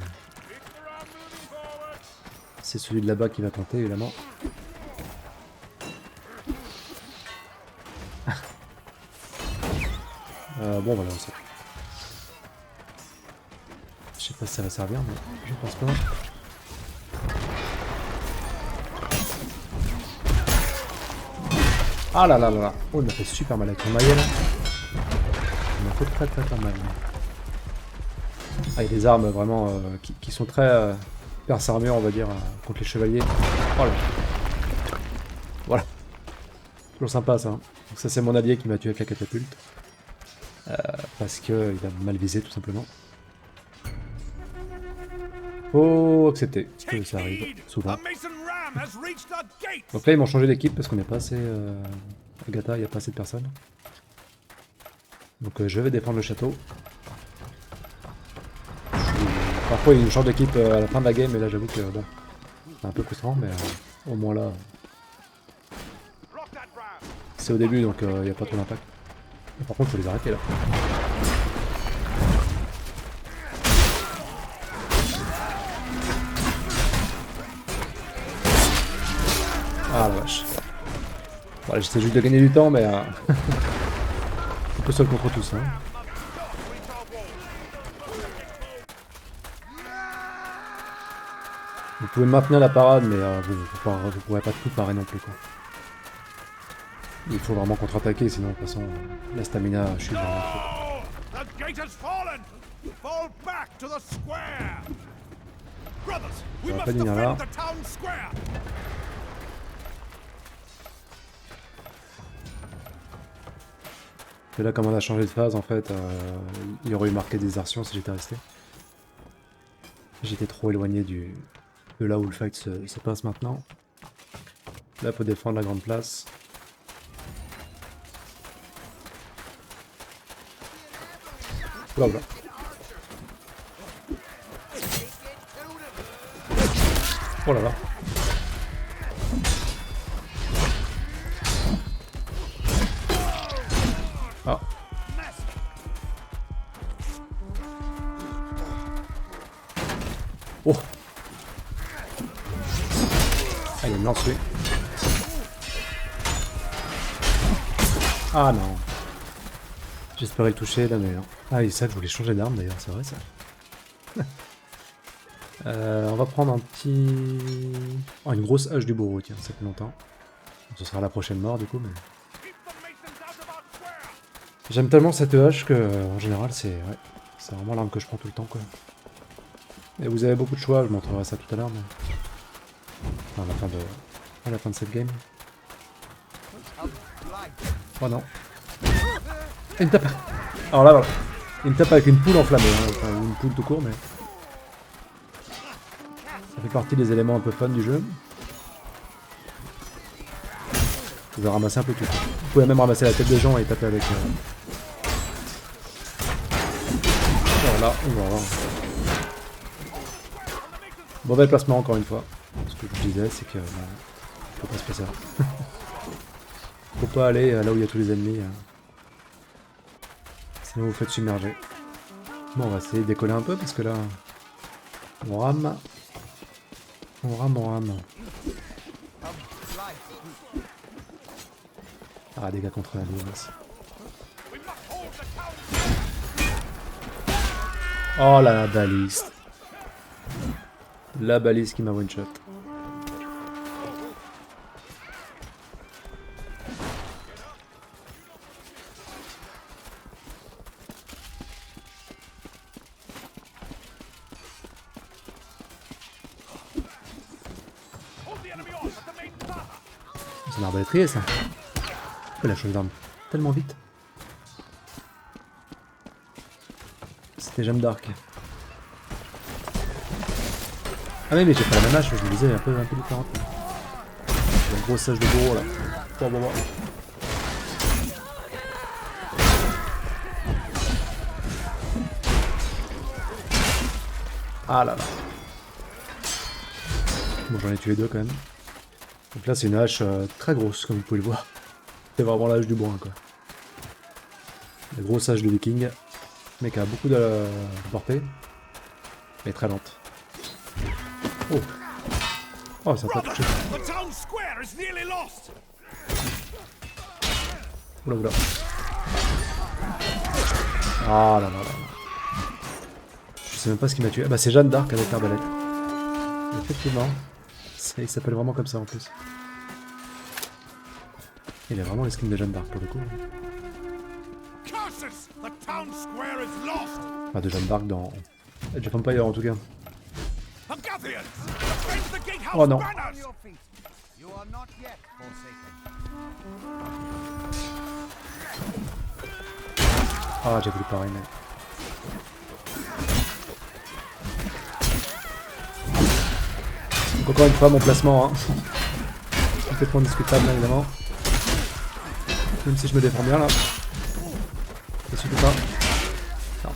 c'est celui de là-bas qui va compter évidemment. Bon voilà, on sait. Je sais pas si ça va servir, mais je pense pas. Ah là là là là. Oh, il m'a fait super mal avec mon maillet là. Il m'a fait très très très mal. Ah, il y a des armes vraiment qui sont très perce armure, on va dire, contre les chevaliers. Oh là. Voilà. Toujours sympa ça. Donc ça c'est mon allié qui m'a tué avec la catapulte. Parce qu'il a mal visé tout simplement. Faut accepter que ça arrive souvent. Donc là ils m'ont changé d'équipe parce qu'on n'est pas assez... Agatha, il n'y a pas assez de personnes. Donc je vais défendre le château. Parfois ils changent d'équipe à la fin de la game et là j'avoue que bon, c'est un peu frustrant mais au moins là... C'est au début donc il n'y a pas trop d'impact. Par contre il faut les arrêter là. Ah la vache. Voilà, j'essaie juste de gagner du temps, mais un peu seul contre tous. Hein. Vous pouvez maintenir la parade, mais vous pourrez pas tout parer non plus. Quoi. Il faut vraiment contre-attaquer, sinon de toute façon la stamina chute vraiment trop. Ça va pas venir là. Et là, comme on a changé de phase, en fait, il y aurait eu marqué désertion si j'étais resté. J'étais trop éloigné de là où le fight se passe maintenant. Là, il faut défendre la grande place. Là, là. Oh là là. Ah. Oh. Ah, il y a une lance -tuée. Ah non. J'espérais le toucher là, mais non. Ah oui, ça, je voulais changer d'arme d'ailleurs, c'est vrai ça. On va prendre un petit... Oh, une grosse hache du bourreau, tiens, ça fait longtemps. Ce sera la prochaine mort du coup, mais... J'aime tellement cette hache que, en général, c'est vraiment l'arme que je prends tout le temps, quoi. Et vous avez beaucoup de choix, je vous montrerai ça tout à l'heure, mais... Enfin, à la fin de cette game. Oh non. Il me tape... Alors là, voilà. Il me tape avec une poule enflammée, hein. Enfin, une poule tout court, mais... Ça fait partie des éléments un peu fun du jeu. Vous pouvez ramasser un peu tout. Vous pouvez même ramasser la tête des gens et taper avec... Voilà, on va voir. Mauvais placement encore une fois. Ce que je vous disais, c'est que... faut pas se passer ça. Faut pas aller là où il y a tous les ennemis. Sinon vous faites submerger. Bon, on va essayer de décoller un peu parce que là... On rame. On rame, on rame. Ah, dégâts contre la violence. Oh la balise. La balise qui m'a one shot. C'est une arbalétrier ça. Pourquoi la chose d'arme tellement vite? C'était Jeanne d'Arc. Ah mais j'ai pas la même hache, je me disais un peu différente. J'ai un gros sage de bourreau là. Bon. Ah là là. Bon, j'en ai tué deux quand même. Donc là c'est une hache très grosse comme vous pouvez le voir. C'est vraiment la hache du bois quoi. La grosse hache de viking. Mais qui a beaucoup de portée. Mais très lente. Oh. Oh, ça t'a touché. Oula. Ah là là. Je sais même pas ce qui m'a tué. Ah bah c'est Jeanne d'Arc avec l'arbalète. Effectivement. Il s'appelle vraiment comme ça en plus. Il a vraiment les skins de Jeanne d'Arc pour le coup. Enfin de Jeanne d'Arc dans Age of Empires en tout cas. Oh non. Ah, j'ai voulu pareil, mais... Donc encore une fois, mon placement, hein. Complètement discutable, bien évidemment. Même si je me défends bien, là. Ça suffit pas. Non.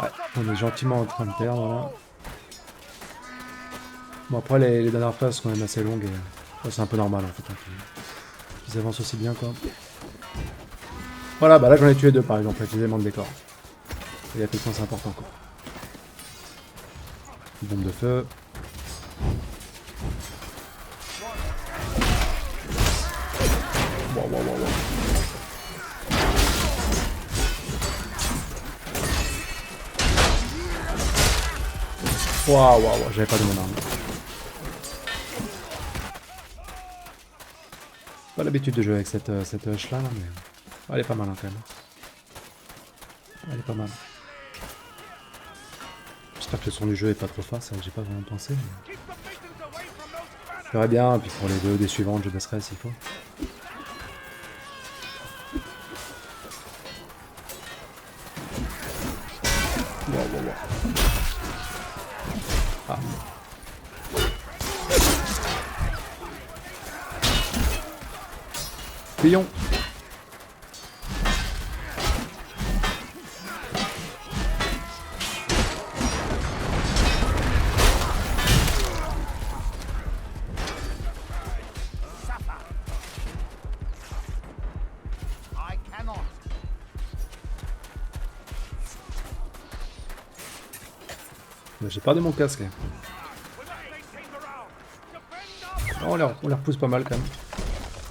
Ouais, on est gentiment en train de perdre, là. Bon, après, les dernières phases sont quand même assez longues, et c'est un peu normal, en fait, hein, qu'ils avancent aussi bien, quoi. Voilà, bah là, j'en ai tué deux, par exemple, avec les éléments de décor. Et à quel point c'est important, quoi. Bombe de feu. Wow, wow, wow, wow. Waouh, waouh, waouh, j'avais pas de mon arme. Pas l'habitude de jouer avec cette hache là, mais elle est pas mal, hein, quand même. Elle est pas mal. J'espère que le son du jeu est pas trop fort, c'est vrai que j'ai pas vraiment pensé. Mais... je ferais bien, puis pour les VOD suivantes, je baisserai s'il faut. Wow, wow, wow. Ah. Fuyons. J'ai perdu mon casque. Là. Oh, on les repousse pas mal quand même.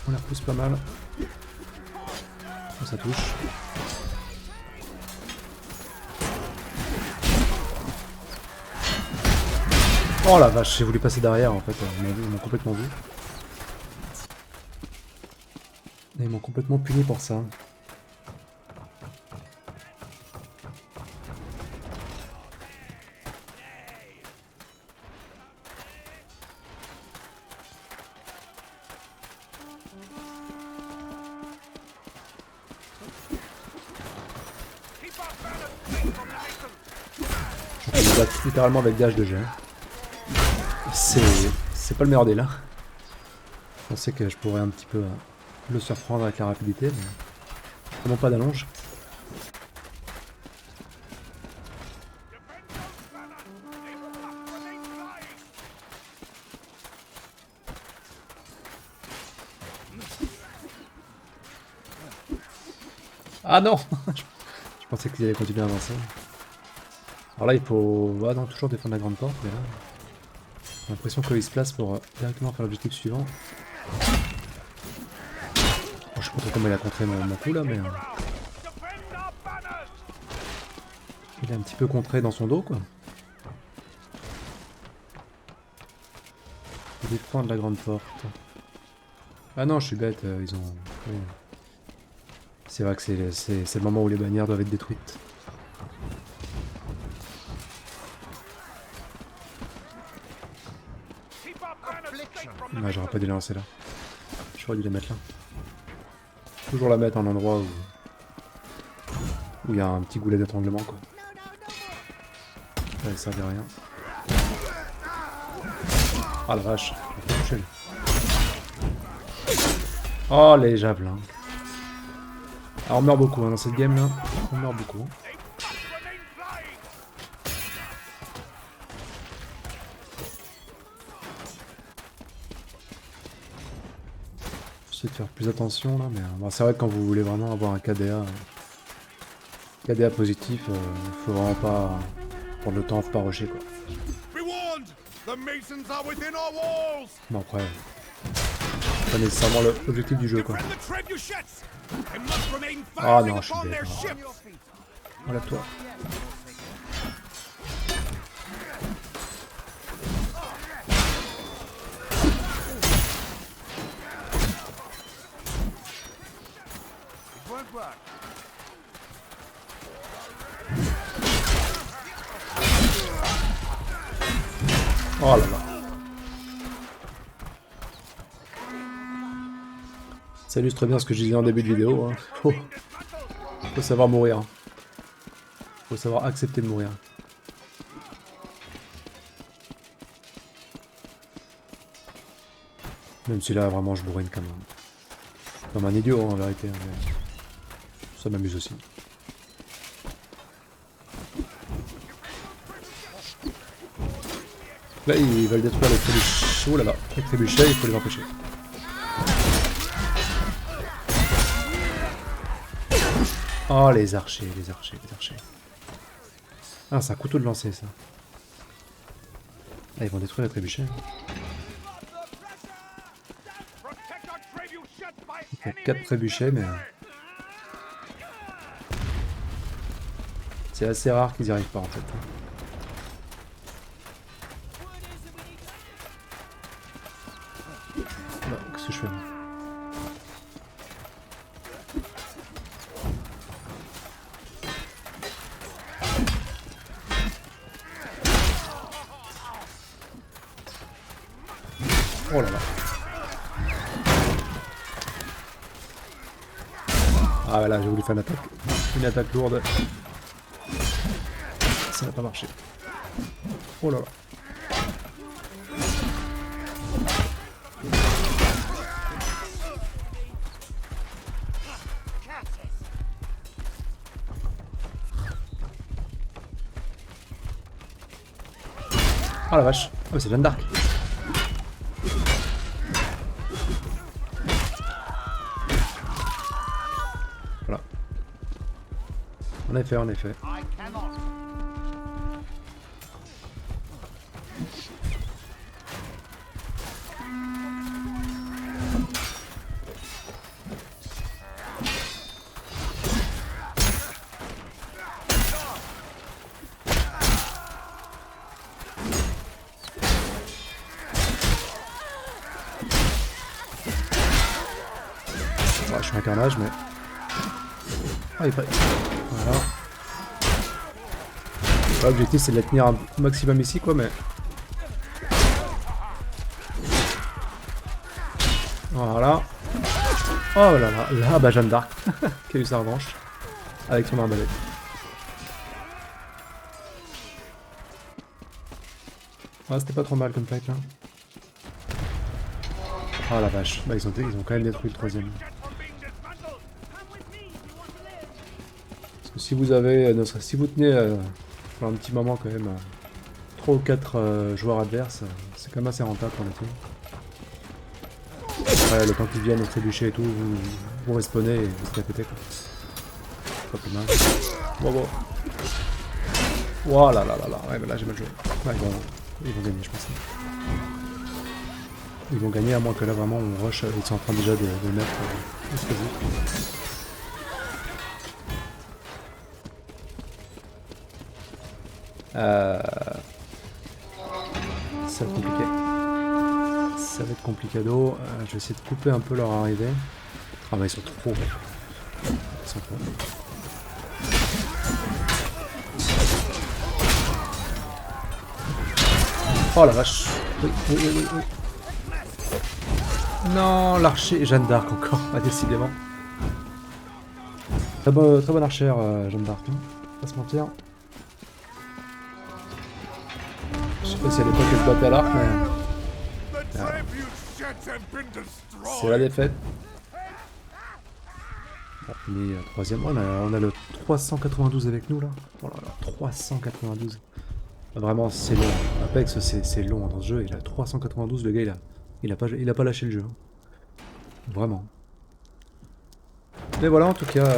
On les repousse pas mal. Oh, ça touche. Oh la vache, j'ai voulu passer derrière en fait. Ils m'ont complètement vu. Et ils m'ont complètement puni pour ça. On me bat littéralement avec des haches de jet. C'est pas le meilleur délai. Je pensais que je pourrais un petit peu le surprendre avec la rapidité, mais vraiment pas d'allonge. Ah non. Je pensais qu'ils allaient continuer à avancer. Alors là, il faut... ah non, toujours défendre la grande porte, mais là... j'ai l'impression qu'il se place pour directement faire l'objectif suivant. Bon, je sais pas trop comment il a contré mon coup là, mais... il est un petit peu contré dans son dos, quoi. Défendre la grande porte. Ah non, je suis bête, ils ont... oui. C'est vrai que c'est le moment où les bannières doivent être détruites. Ouais, j'aurais pas dû la lancer là. J'aurais dû la mettre là. Toujours la mettre en endroit où il y a un petit goulet d'étranglement, quoi. Là, ça servait à rien. Ah la vache, je vais toucher, lui. Oh les javelins. Ah, on meurt beaucoup hein, dans cette game là. On meurt beaucoup. J'essaie de faire plus attention là, mais bon, c'est vrai que quand vous voulez vraiment avoir un KDA positif, faut vraiment pas prendre le temps, faut pas rusher quoi. Bon après, c'est pas nécessairement l'objectif du jeu quoi. Ah non, je suis bête. Enlève-toi. Oh là là. Ça illustre bien ce que je disais en début de vidéo. Hein. Faut savoir mourir. Faut savoir accepter de mourir. Même si là, vraiment, je bourrine comme un idiot, hein, en vérité. Mais ça m'amuse aussi. Là, ils veulent détruire les trébuchets. Oh là là, les trébuchets, il faut les empêcher. Oh, les archers, les archers, les archers. Ah, c'est un couteau de lancer, ça. Ah, ils vont détruire les trébuchets. Il y a 4 trébuchets, mais... c'est assez rare qu'ils y arrivent pas, en fait. Là, qu'est-ce que je fais, là? Oh là là. Ah là, j'ai voulu faire une attaque lourde. Ça n'a pas marché. Oh là là. Oh la vache. Oh, c'est Jeanne d'Arc. Voilà. En effet, en effet. Ouais, je suis un carnage, mais... ah, il est pas... Voilà. L'objectif, c'est de la tenir un maximum ici, quoi, mais... voilà. Oh là là, là, bah Jeanne d'Arc, qui a eu sa revanche, avec son arbalète. Ah, c'était pas trop mal comme fight, là. Oh la vache, bah ils ont quand même détruit le troisième. Parce que si vous avez, si vous tenez pour un petit moment quand même 3 ou 4 joueurs adverses, c'est quand même assez rentable pour la team. Après, le temps qu'ils viennent trébucher et tout, vous respawnez et vous serez pété, quoi. Pas plus mal. Bon bon. Oh là là là là, ouais mais là j'ai mal joué. Ouais, ils vont gagner je pense. Ils vont gagner à moins que là vraiment on rush, ils sont en train déjà de mettre explosif. Ça va être compliqué. Ça va être complicado. Je vais essayer de couper un peu leur arrivée. Ah bah ils sont trop. Ils sont trop. Oh la vache. Oui, oui, oui, oui, oui. Non, l'archer. Jeanne d'Arc encore, décidément. Très bonne archère, Jeanne d'Arc. Hein. Pas se mentir. Je sais pas si à l'époque elle se battait à l'arc, mais... c'est la défaite. Les troisième, on a le 392 avec nous là. Oh là là, 392. Vraiment, c'est long. Apex, c'est long dans ce jeu. Il a 392, le gars, il a pas lâché le jeu. Vraiment. Mais voilà, en tout cas,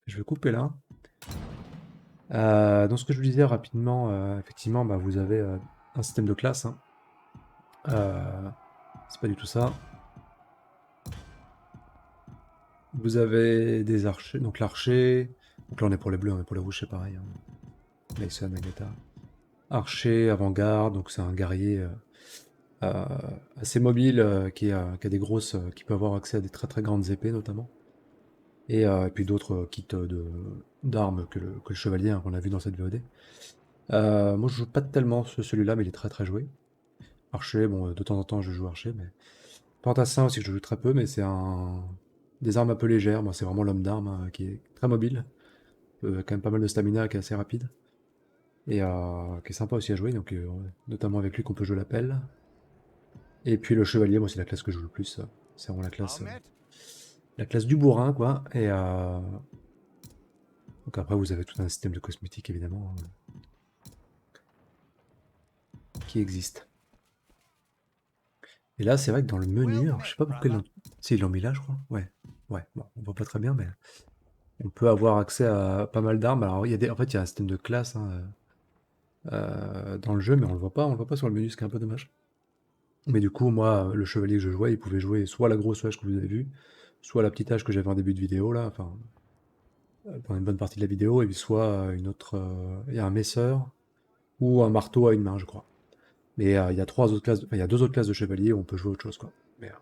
je vais couper là. Donc ce que je vous disais rapidement, effectivement, bah, vous avez un système de classe. Hein. C'est pas du tout ça. Vous avez des archers, donc l'archer. Donc là on est pour les bleus, on est pour les rouges, c'est pareil. Hein. Mason, Agatha. Archer, avant-garde, donc c'est un guerrier assez mobile qui a des grosses, qui peut avoir accès à des très très grandes épées notamment. Et puis d'autres kits d'armes que le chevalier hein, qu'on a vu dans cette VOD. Moi, je joue pas tellement celui-là, mais il est très très joué. Archer, bon, de temps en temps, je joue archer, mais Fantassin aussi, je joue très peu, mais c'est des armes un peu légères. Moi, c'est vraiment l'homme d'armes hein, qui est très mobile, quand même pas mal de stamina, qui est assez rapide, et qui est sympa aussi à jouer, donc notamment avec lui qu'on peut jouer la pelle. Et puis le chevalier, moi, c'est la classe que je joue le plus. C'est vraiment la classe du bourrin, quoi. Et donc après, vous avez tout un système de cosmétiques, évidemment, qui existe. Et là, c'est vrai que dans le menu, alors, je sais pas pourquoi ils l'ont... Si, ils l'ont mis là, je crois. Ouais. Ouais, bon, on voit pas très bien, mais on peut avoir accès à pas mal d'armes. Alors, en fait, il y a un système de classe hein, dans le jeu, mais on le voit pas sur le menu, ce qui est un peu dommage. Mais du coup, moi, le chevalier que je jouais, il pouvait jouer soit la grosse hache que vous avez vue, soit la petite hache que j'avais en début de vidéo, là, enfin, pendant une bonne partie de la vidéo, et puis soit une autre... Il y a un maisseur ou un marteau à une main, je crois. Mais il y a trois autres classes, enfin, il y a deux autres classes de chevalier où on peut jouer autre chose, quoi. Ouais,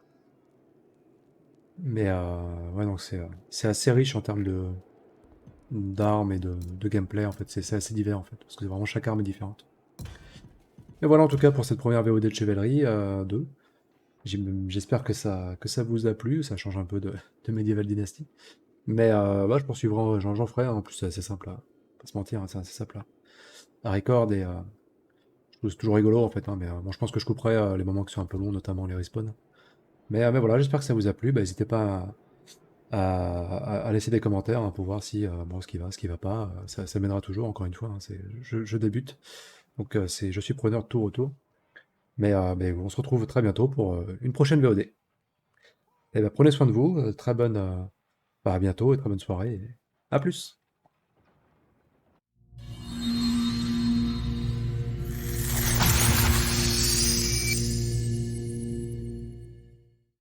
donc c'est assez riche en termes d'armes et de gameplay, en fait. C'est assez divers, en fait, parce que vraiment chaque arme est différente. Et voilà, en tout cas, pour cette première VOD de Chevalerie 2. J'espère que ça vous a plu, ça change un peu de Medieval Dynasty. Mais bah, je poursuivrai, j'en ferai, hein. En plus c'est assez simple à pas se mentir, hein, c'est assez simple à record et je trouve c'est toujours rigolo en fait, hein, mais bon, je pense que je couperai les moments qui sont un peu longs, notamment les respawns. Mais voilà, j'espère que ça vous a plu, bah, n'hésitez pas à laisser des commentaires hein, pour voir si bon, ce qui va pas, ça mènera toujours, encore une fois, hein, je débute, donc je suis preneur de tout retour. Mais on se retrouve très bientôt pour une prochaine VOD. Et bah, prenez soin de vous, très bonne, bah, à bientôt et très bonne soirée. Et à plus.